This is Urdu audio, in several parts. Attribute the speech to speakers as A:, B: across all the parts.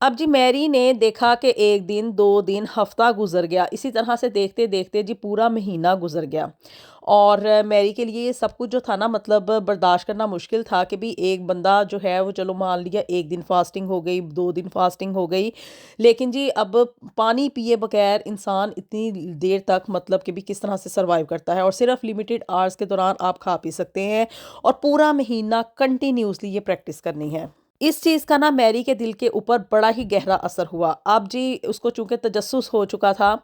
A: اب جی میری نے دیکھا کہ ایک دن، 2 دن، ہفتہ گزر گیا، اسی طرح سے دیکھتے دیکھتے جی پورا مہینہ گزر گیا۔ اور میری کے لیے یہ سب کچھ جو تھا نا، مطلب برداشت کرنا مشکل تھا کہ بھی ایک بندہ جو ہے وہ، چلو مان لیا ایک دن فاسٹنگ ہو گئی، 2 دن فاسٹنگ ہو گئی، لیکن جی اب پانی پیے بغیر انسان اتنی دیر تک مطلب کہ بھی کس طرح سے سروائیو کرتا ہے، اور صرف لمیٹڈ آورس کے دوران آپ کھا پی سکتے ہیں، اور پورا مہینہ کنٹینیوسلی یہ پریکٹس کرنی ہے۔ اس چیز کا نا میری کے دل کے اوپر بڑا ہی گہرا اثر ہوا۔ اب جی اس کو چونکہ تجسس ہو چکا تھا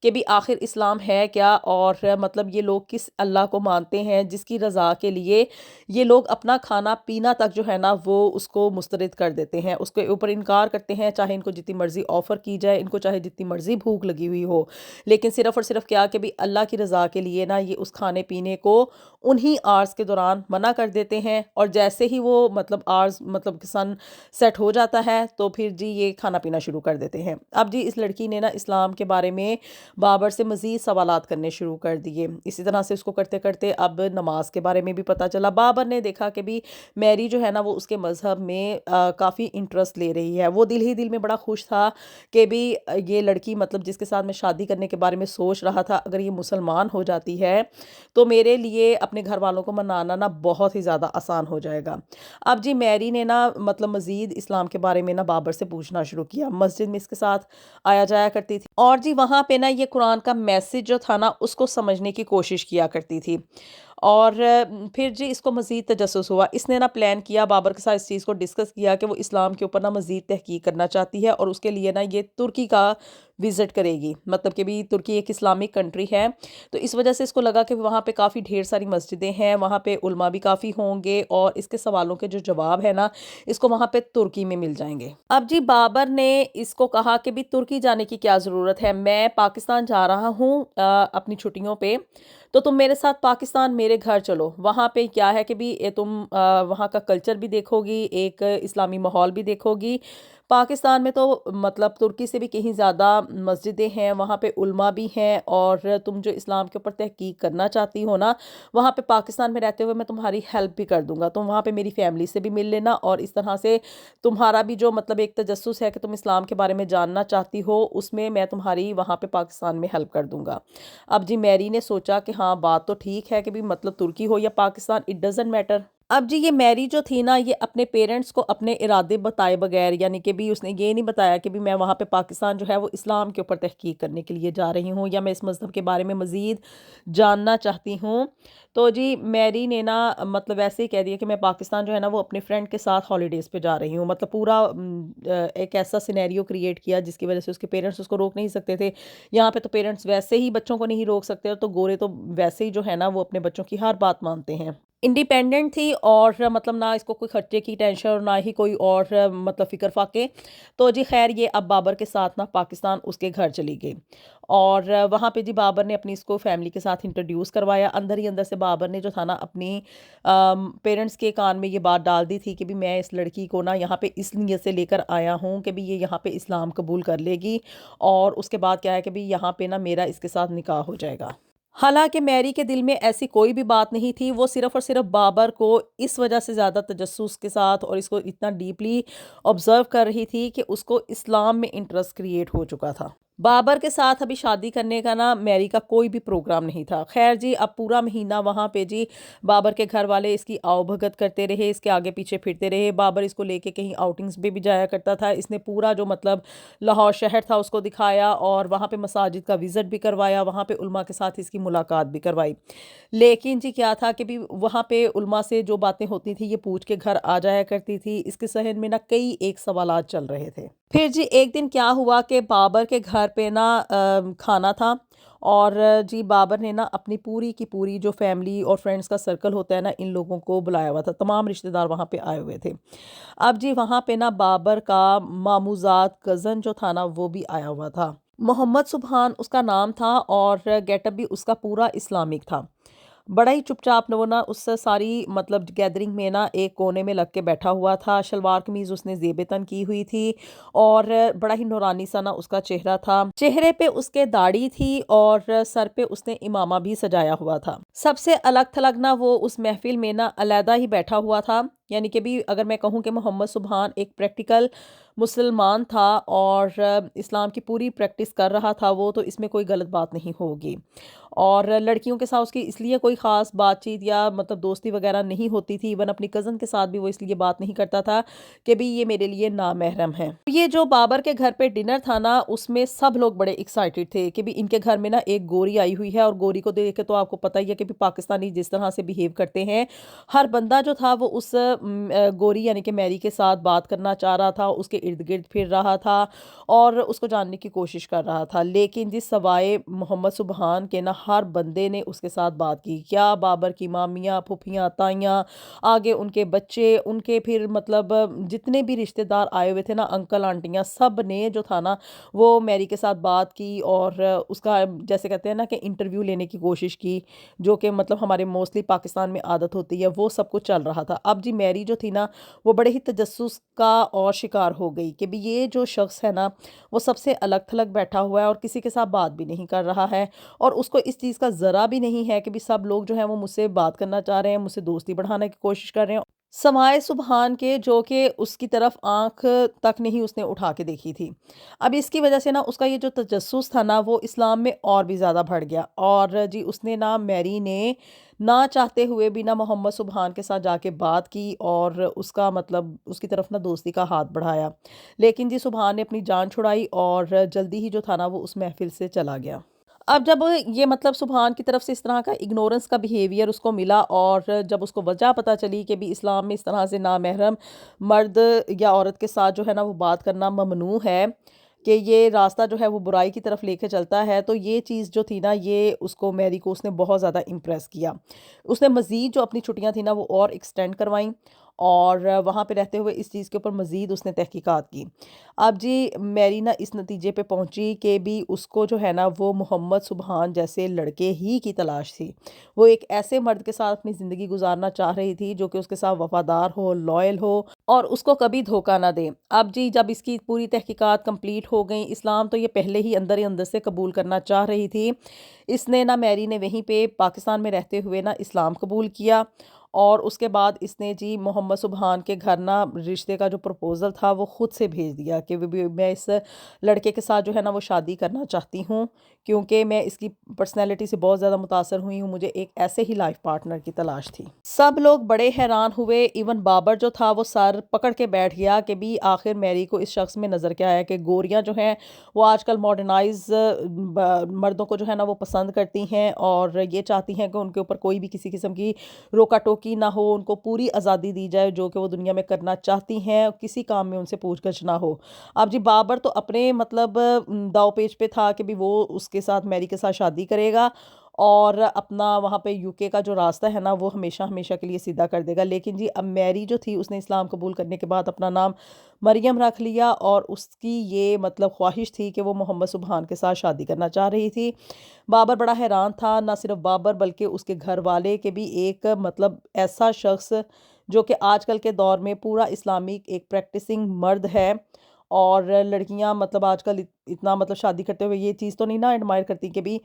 A: کہ بھی آخر اسلام ہے کیا، اور مطلب یہ لوگ کس اللہ کو مانتے ہیں جس کی رضا کے لیے یہ لوگ اپنا کھانا پینا تک جو ہے نا وہ اس کو مسترد کر دیتے ہیں، اس کے اوپر انکار کرتے ہیں، چاہے ان کو جتنی مرضی آفر کی جائے، ان کو چاہے جتنی مرضی بھوک لگی ہوئی ہو، لیکن صرف اور صرف کیا کہ بھی اللہ کی رضا کے لیے نا یہ اس کھانے پینے کو انہی آرز کے دوران منع کر دیتے ہیں، اور جیسے ہی وہ مطلب آرز مطلب کہ سن سیٹ ہو جاتا ہے تو پھر جی یہ کھانا پینا شروع کر دیتے ہیں۔ اب جی اس لڑکی نے نا اسلام کے بارے میں بابر سے مزید سوالات کرنے شروع کر دیے، اسی طرح سے اس کو کرتے کرتے اب نماز کے بارے میں بھی پتہ چلا۔ بابر نے دیکھا کہ بھی میری جو ہے نا وہ اس کے مذہب میں کافی انٹرسٹ لے رہی ہے، وہ دل ہی دل میں بڑا خوش تھا کہ بھی یہ لڑکی مطلب جس کے ساتھ میں شادی کرنے کے بارے میں سوچ رہا تھا، اگر یہ مسلمان ہو جاتی ہے تو میرے لیے اپنے گھر والوں کو منانا نا بہت ہی زیادہ آسان ہو جائے گا۔ اب جی میری نے نا مطلب مزید اسلام کے بارے میں نا بابر سے پوچھنا شروع کیا، مسجد میں اس کے ساتھ آیا جایا کرتی تھی، اور جی وہاں پہ نا یہ قرآن کا میسج جو تھا نا اس کو سمجھنے کی کوشش کیا کرتی تھی۔ اور پھر جی اس کو مزید تجسس ہوا، اس نے نا پلان کیا، بابر کے ساتھ اس چیز کو ڈسکس کیا کہ وہ اسلام کے اوپر نا مزید تحقیق کرنا چاہتی ہے، اور اس کے لیے نا یہ ترکی کا وزٹ کرے گی، مطلب کہ بھی ترکی ایک اسلامک کنٹری ہے، تو اس وجہ سے اس کو لگا کہ وہاں پہ کافی ڈھیر ساری مسجدیں ہیں، وہاں پہ علماء بھی کافی ہوں گے، اور اس کے سوالوں کے جو جواب ہے نا اس کو وہاں پہ ترکی میں مل جائیں گے۔ اب جی بابر نے اس کو کہا کہ بھی ترکی جانے کی کیا ضرورت ہے، میں پاکستان جا رہا ہوں اپنی چھٹیوں پہ، تو تم میرے ساتھ پاکستان میرے گھر چلو، وہاں پہ کیا ہے کہ بھی تم وہاں کا کلچر بھی دیکھو گی، ایک اسلامی ماحول بھی دیکھو گی۔ پاکستان میں تو مطلب ترکی سے بھی کہیں زیادہ مسجدیں ہیں، وہاں پہ علماء بھی ہیں، اور تم جو اسلام کے اوپر تحقیق کرنا چاہتی ہو نا، وہاں پہ پاکستان میں رہتے ہوئے میں تمہاری ہیلپ بھی کر دوں گا، تم وہاں پہ میری فیملی سے بھی مل لینا، اور اس طرح سے تمہارا بھی جو مطلب ایک تجسس ہے کہ تم اسلام کے بارے میں جاننا چاہتی ہو، اس میں تمہاری وہاں پہ پاکستان میں ہیلپ کر دوں گا۔ اب جی میری نے سوچا کہ ہاں بات تو ٹھیک ہے کہ بھی مطلب ترکی ہو یا پاکستان، اٹ ڈزنٹ میٹر۔ اب جی یہ میری جو تھی نا، یہ اپنے پیرنٹس کو اپنے ارادے بتائے بغیر، یعنی کہ بھی اس نے یہ نہیں بتایا کہ بھی میں وہاں پہ پاکستان جو ہے وہ اسلام کے اوپر تحقیق کرنے کے لیے جا رہی ہوں، یا میں اس مذہب کے بارے میں مزید جاننا چاہتی ہوں، تو جی میری نے نا مطلب ایسے ہی کہہ دیا کہ میں پاکستان جو ہے نا وہ اپنے فرینڈ کے ساتھ ہالیڈیز پہ جا رہی ہوں، مطلب پورا ایک ایسا سینیریو کریٹ کیا جس کی وجہ سے اس کے پیرنٹس اس کو روک نہیں سکتے تھے۔ یہاں پہ تو پیرنٹس ویسے ہی بچوں کو نہیں روک سکتے، تو گورے تو ویسے ہی جو ہے نا وہ اپنے بچوں کی ہر بات مانتے ہیں۔ انڈیپینڈنٹ تھی، اور مطلب نہ اس کو کوئی خرچے کی ٹینشن اور نہ ہی کوئی اور مطلب فکر فاقے، تو جی خیر یہ اب بابر کے ساتھ نا پاکستان اس کے گھر چلی گئی، اور وہاں پہ جی بابر نے اپنی اس کو فیملی کے ساتھ انٹروڈیوس کروایا۔ اندر ہی اندر سے بابر نے جو تھا نا اپنی پیرنٹس کے کان میں یہ بات ڈال دی تھی کہ بھی میں اس لڑکی کو نا یہاں پہ اس نیت سے لے کر آیا ہوں کہ بھی یہ یہاں پہ اسلام قبول کر لے گی، اور اس کے بعد کیا ہے کہ بھی یہاں پہ نا میرا اس کے ساتھ نکاح ہو جائے گا۔ حالانکہ میری کے دل میں ایسی کوئی بھی بات نہیں تھی، وہ صرف اور صرف بابر کو اس وجہ سے زیادہ تجسس کے ساتھ اور اس کو اتنا ڈیپلی آبزرو کر رہی تھی کہ اس کو اسلام میں انٹرسٹ کریٹ ہو چکا تھا۔ بابر کے ساتھ ابھی شادی کرنے کا نا میری کا کوئی بھی پروگرام نہیں تھا۔ خیر جی اب پورا مہینہ وہاں پہ جی بابر کے گھر والے اس کی آؤ بھگت کرتے رہے، اس کے آگے پیچھے پھرتے رہے، بابر اس کو لے کے کہیں آؤٹنگز پہ بھی جایا کرتا تھا، اس نے پورا جو مطلب لاہور شہر تھا اس کو دکھایا، اور وہاں پہ مساجد کا وزٹ بھی کروایا، وہاں پہ علماء کے ساتھ اس کی ملاقات بھی کروائی، لیکن جی کیا تھا کہ بھی وہاں پہ علماء سے جو باتیں ہوتی تھی یہ پوچھ کے گھر آ جایا کرتی تھی، اس کے ذہن میں نا کئی ایک سوالات چل رہے تھے۔ پھر جی ایک دن کیا ہوا کہ بابر کے گھر پہ نا کھانا تھا، اور جی بابر نے نا اپنی پوری کی پوری جو فیملی اور فرینڈز کا سرکل ہوتا ہے نا ان لوگوں کو بلایا ہوا تھا، تمام رشتہ دار وہاں پہ آئے ہوئے تھے۔ اب جی وہاں پہ نا بابر کا ماموزاد کزن جو تھا نا وہ بھی آیا ہوا تھا، محمد سبحان اس کا نام تھا، اور گیٹ اپ بھی اس کا پورا اسلامک تھا۔ بڑا ہی چپ چاپ وہ نا اس سے ساری مطلب گیدرنگ میں نا ایک کونے میں لگ کے بیٹھا ہوا تھا، شلوار قمیض اس نے زیب تن کی ہوئی تھی، اور بڑا ہی نورانی سا نا اس کا چہرہ تھا، چہرے پہ اس کے داڑھی تھی، اور سر پہ اس نے امامہ بھی سجایا ہوا تھا۔ سب سے الگ تھلگ نا وہ اس محفل میں نا علیحدہ ہی بیٹھا ہوا تھا، یعنی کہ بھی اگر میں کہوں کہ محمد سبحان ایک پریکٹیکل مسلمان تھا اور اسلام کی پوری پریکٹس کر رہا تھا وہ، تو اس میں کوئی غلط بات نہیں ہوگی۔ اور لڑکیوں کے ساتھ اس کی اس لیے کوئی خاص بات چیت یا مطلب دوستی وغیرہ نہیں ہوتی تھی، ایون اپنی کزن کے ساتھ بھی وہ اس لیے بات نہیں کرتا تھا کہ بھی یہ میرے لیے نامحرم ہے۔ یہ جو بابر کے گھر پہ ڈنر تھا نا، اس میں سب لوگ بڑے ایکسائٹیڈ تھے کہ بھی ان کے گھر میں نا ایک گوری آئی ہوئی ہے، اور گوری کو دیکھ کے تو آپ کو پتہ ہی ہے کہ بھی پاکستانی جس طرح سے بیہیو کرتے ہیں، ہر بندہ جو تھا وہ اس گوری یعنی کہ میری کے ساتھ بات کرنا چاہ رہا تھا، اس کے ارد گرد پھر رہا تھا اور اس کو جاننے کی کوشش کر رہا تھا، لیکن جس سوائے محمد سبحان کے نا ہر بندے نے اس کے ساتھ بات کی۔ کیا بابر کی مامیاں، پھپھیاں، تائیاں، آگے ان کے بچے، ان کے پھر مطلب جتنے بھی رشتہ دار آئے ہوئے تھے نا، انکل آنٹیاں، سب نے جو تھا نا وہ میری کے ساتھ بات کی اور اس کا جیسے کہتے ہیں نا کہ انٹرویو لینے کی کوشش کی، جو کہ مطلب ہمارے موسٹلی پاکستان میں عادت ہوتی ہے، وہ سب کچھ چل رہا تھا۔ اب جی میری جو تھی نا وہ بڑے ہی تجسس کا اور شکار ہو گئی کہ بھی یہ جو شخص ہے نا وہ سب سے الگ تھلگ بیٹھا ہوا ہے اور کسی کے ساتھ بات بھی نہیں کر رہا ہے، اور اس کو اس چیز کا ذرا بھی نہیں ہے کہ بھی سب لوگ جو ہیں وہ مجھ سے بات کرنا چاہ رہے ہیں، مجھ سے دوستی بڑھانے کی کوشش کر رہے ہیں، سمائے سبحان کے، جو کہ اس کی طرف آنکھ تک نہیں اس نے اٹھا کے دیکھی تھی۔ اب اس کی وجہ سے نا اس کا یہ جو تجسس تھا نا وہ اسلام میں اور بھی زیادہ بڑھ گیا، اور جی اس نے نا میری نے نہ چاہتے ہوئے بھی نا محمد سبحان کے ساتھ جا کے بات کی اور اس کا مطلب اس کی طرف نا دوستی کا ہاتھ بڑھایا، لیکن جی سبحان نے اپنی جان چھڑائی اور جلدی ہی جو تھا نا وہ اس محفل سے چلا گیا۔ اب جب یہ مطلب سبحان کی طرف سے اس طرح کا اگنورنس کا بیہیویئر اس کو ملا، اور جب اس کو وجہ پتہ چلی کہ بھی اسلام میں اس طرح سے نامحرم مرد یا عورت کے ساتھ جو ہے نا وہ بات کرنا ممنوع ہے، کہ یہ راستہ جو ہے وہ برائی کی طرف لے کے چلتا ہے، تو یہ چیز جو تھی نا یہ اس کو میری کو اس نے بہت زیادہ امپریس کیا۔ اس نے مزید جو اپنی چھٹیاں تھیں نا وہ اور ایکسٹینڈ کروائیں، اور وہاں پہ رہتے ہوئے اس چیز کے اوپر مزید اس نے تحقیقات کی۔ اب جی میری نا اس نتیجے پہ پہنچی کہ بھی اس کو جو ہے نا وہ محمد سبحان جیسے لڑکے ہی کی تلاش تھی، وہ ایک ایسے مرد کے ساتھ اپنی زندگی گزارنا چاہ رہی تھی جو کہ اس کے ساتھ وفادار ہو، لائل ہو اور اس کو کبھی دھوکہ نہ دے۔ اب جی جب اس کی پوری تحقیقات کمپلیٹ ہو گئیں، اسلام تو یہ پہلے ہی اندر سے قبول کرنا چاہ رہی تھی، اس نے نا میری نے وہیں پہ پاکستان میں رہتے ہوئے نا اسلام قبول کیا، اور اس کے بعد اس نے جی محمد سبحان کے گھر نا رشتے کا جو پروپوزل تھا وہ خود سے بھیج دیا کہ میں اس لڑکے کے ساتھ جو ہے نا وہ شادی کرنا چاہتی ہوں، کیونکہ میں اس کی پرسنالٹی سے بہت زیادہ متاثر ہوئی ہوں، مجھے ایک ایسے ہی لائف پارٹنر کی تلاش تھی۔ سب لوگ بڑے حیران ہوئے، ایون بابر جو تھا وہ سر پکڑ کے بیٹھ گیا کہ بھی آخر میری کو اس شخص میں نظر کیا ہے کہ گوریاں جو ہیں وہ آج کل ماڈرنائز مردوں کو جو ہے نا وہ پسند کرتی ہیں، اور یہ چاہتی ہیں کہ ان کے اوپر کوئی بھی کسی قسم کی روکا ٹوکی نہ ہو، ان کو پوری آزادی دی جائے جو کہ وہ دنیا میں کرنا چاہتی ہیں، کسی کام میں ان سے پوچھ گچھ نہ ہو۔ اب جی بابر تو اپنے مطلب داؤ پیچ پہ تھا کہ بھی وہ اس کے ساتھ میری کے ساتھ شادی کرے گا اور اپنا وہاں پہ UK کا جو راستہ ہے نا وہ ہمیشہ ہمیشہ کے لیے سیدھا کر دے گا، لیکن جی اب میری جو تھی اس نے اسلام قبول کرنے کے بعد اپنا نام مریم رکھ لیا، اور اس کی یہ مطلب خواہش تھی کہ وہ محمد سبحان کے ساتھ شادی کرنا چاہ رہی تھی۔ بابر بڑا حیران تھا، نہ صرف بابر بلکہ اس کے گھر والے کے بھی، ایک مطلب ایسا شخص جو کہ آج کل کے دور میں پورا اسلامک ایک پریکٹسنگ مرد ہے، اور لڑکیاں مطلب آج کل اتنا مطلب شادی کرتے ہوئے یہ چیز تو نہیں نا ایڈمائر کرتی کہ بھی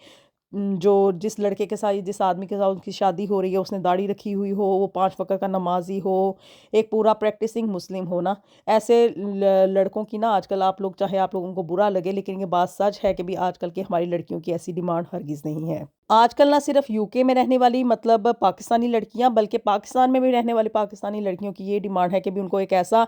A: جو جس لڑکے کے ساتھ جس آدمی کے ساتھ ان کی شادی ہو رہی ہے اس نے داڑھی رکھی ہوئی ہو، وہ 5 وقت کا نمازی ہو، ایک پورا پریکٹسنگ مسلم ہو نا، ایسے لڑکوں کی نا آج کل آپ لوگ چاہے آپ لوگوں کو برا لگے لیکن یہ بات سچ ہے کہ بھی آج کل کی ہماری لڑکیوں کی ایسی ڈیمانڈ ہرگز نہیں ہے۔ آج کل نہ صرف UK میں رہنے والی مطلب پاکستانی لڑکیاں بلکہ پاکستان میں بھی رہنے والی پاکستانی لڑکیوں کی یہ ڈیمانڈ ہے کہ بھی ان کو ایک ایسا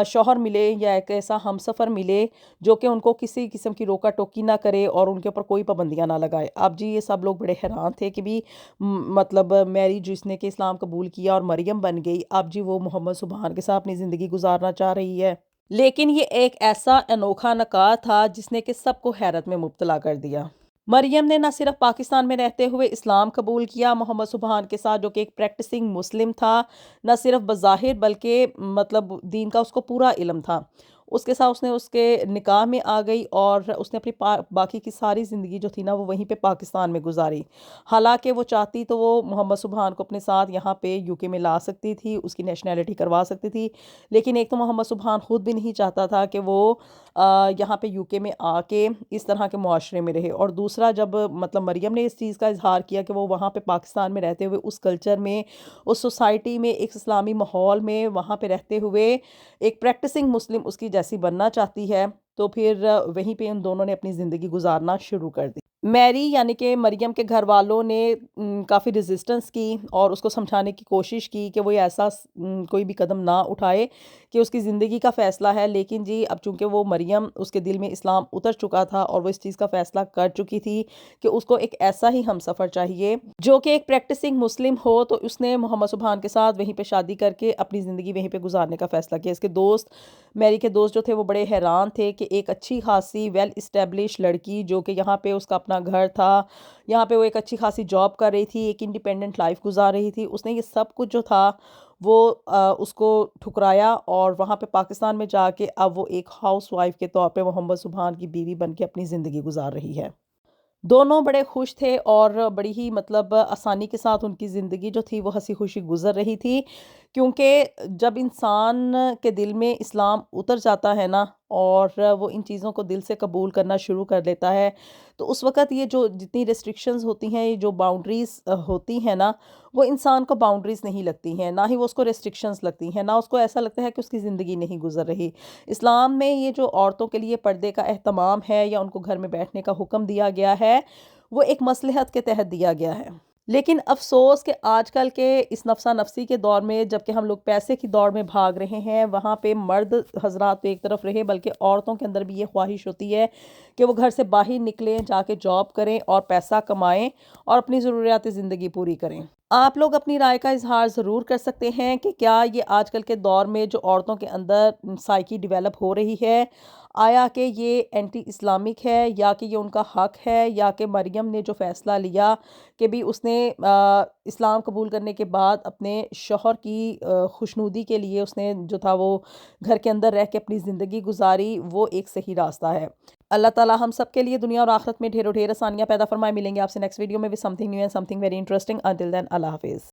A: شوہر ملے یا ایک ایسا ہم سفر ملے جو کہ ان کو کسی قسم کی روکا ٹوکی نہ کرے اور ان کے اوپر کوئی پابندیاں نہ لگائے۔ اب جی یہ سب لوگ بڑے حیران تھے کہ بھی مطلب میری جس نے کہ اسلام قبول کیا اور مریم بن گئی، اب جی وہ محمد سبحان کے ساتھ اپنی زندگی گزارنا چاہ رہی ہے، لیکن یہ ایک ایسا انوکھا نکاح تھا جس نے کہ سب کو حیرت میں مبتلا کر دیا۔ مریم نے نہ صرف پاکستان میں رہتے ہوئے اسلام قبول کیا محمد سبحان کے ساتھ جو کہ ایک پریکٹسنگ مسلم تھا، نہ صرف بظاہر بلکہ مطلب دین کا اس کو پورا علم تھا، اس کے ساتھ اس نے اس کے نکاح میں آ گئی اور اس نے اپنی باقی کی ساری زندگی جو تھی نا وہ وہیں پہ پاکستان میں گزاری۔ حالانکہ وہ چاہتی تو وہ محمد سبحان کو اپنے ساتھ یہاں پہ UK میں لا سکتی تھی، اس کی نیشنلٹی کروا سکتی تھی، لیکن ایک تو محمد سبحان خود بھی نہیں چاہتا تھا کہ وہ یہاں پہ UK میں آ کے اس طرح کے معاشرے میں رہے، اور دوسرا جب مطلب مریم نے اس چیز کا اظہار کیا کہ وہ وہاں پہ پاکستان میں رہتے ہوئے اس کلچر میں، اس سوسائٹی میں، ایک اسلامی ماحول میں وہاں پہ رہتے ہوئے ایک پریکٹسنگ مسلم اس کی جیسی بننا چاہتی ہے، تو پھر وہیں پہ ان دونوں نے اپنی زندگی گزارنا شروع کر دی۔ میری یعنی کہ مریم کے گھر والوں نے کافی ریزسٹنس کی اور اس کو سمجھانے کی کوشش کی کہ وہ یہ ایسا کوئی بھی قدم نہ اٹھائے کہ اس کی زندگی کا فیصلہ ہے، لیکن جی اب چونکہ وہ مریم اس کے دل میں اسلام اتر چکا تھا اور وہ اس چیز کا فیصلہ کر چکی تھی کہ اس کو ایک ایسا ہی ہم سفر چاہیے جو کہ ایک پریکٹسنگ مسلم ہو، تو اس نے محمد سبحان کے ساتھ وہیں پہ شادی کر کے اپنی زندگی وہیں پہ گزارنے کا فیصلہ کیا۔ اس کے دوست، میری کے دوست جو تھے وہ بڑے حیران تھے کہ ایک اچھی خاصی ویل اسٹیبلش لڑکی جو کہ یہاں پہ اس کا اپنا گھر تھا، یہاں پہ وہ ایک اچھی خاصی جاب کر رہی تھی، ایک انڈیپینڈنٹ لائف گزار رہی تھی، اس نے یہ سب کچھ جو تھا وہ اس کو ٹھکرایا اور وہاں پہ پاکستان میں جا کے اب وہ ایک ہاؤس وائف کے طور پہ محمد سبحان کی بیوی بن کے اپنی زندگی گزار رہی ہے۔ دونوں بڑے خوش تھے اور بڑی ہی مطلب آسانی کے ساتھ ان کی زندگی جو تھی وہ ہنسی خوشی گزر رہی تھی، کیونکہ جب انسان کے دل میں اسلام اتر جاتا ہے نا اور وہ ان چیزوں کو دل سے قبول کرنا شروع کر دیتا ہے، تو اس وقت یہ جو جتنی ریسٹرکشنز ہوتی ہیں، یہ جو باؤنڈریز ہوتی ہیں نا، وہ انسان کو باؤنڈریز نہیں لگتی ہیں، نہ ہی وہ اس کو ریسٹرکشنز لگتی ہیں، نہ اس کو ایسا لگتا ہے کہ اس کی زندگی نہیں گزر رہی۔ اسلام میں یہ جو عورتوں کے لیے پردے کا اہتمام ہے یا ان کو گھر میں بیٹھنے کا حکم دیا گیا ہے، وہ ایک مصلحت کے تحت دیا گیا ہے۔ لیکن افسوس کہ آج کل کے اس نفسا نفسی کے دور میں جب کہ ہم لوگ پیسے کی دوڑ میں بھاگ رہے ہیں، وہاں پہ مرد حضرات تو ایک طرف رہے بلکہ عورتوں کے اندر بھی یہ خواہش ہوتی ہے کہ وہ گھر سے باہر نکلیں، جا کے جاب کریں اور پیسہ کمائیں اور اپنی ضروریات زندگی پوری کریں۔ آپ لوگ اپنی رائے کا اظہار ضرور کر سکتے ہیں کہ کیا یہ آج کل کے دور میں جو عورتوں کے اندر سائیکی ڈیولپ ہو رہی ہے، آیا کہ یہ اینٹی اسلامک ہے یا کہ یہ ان کا حق ہے، یا کہ مریم نے جو فیصلہ لیا کہ بھی اس نے اسلام قبول کرنے کے بعد اپنے شوہر کی خوشنودی کے لیے اس نے جو تھا وہ گھر کے اندر رہ کے اپنی زندگی گزاری، وہ ایک صحیح راستہ ہے۔ اللہ تعالیٰ ہم سب کے لیے دنیا اور آخرت میں ڈھیر و ڈھیر آسانیاں پیدا فرمائے۔ ملیں گے آپ سے نیکسٹ ویڈیو میں with something new and something very interesting. Until then, اللہ حافظ۔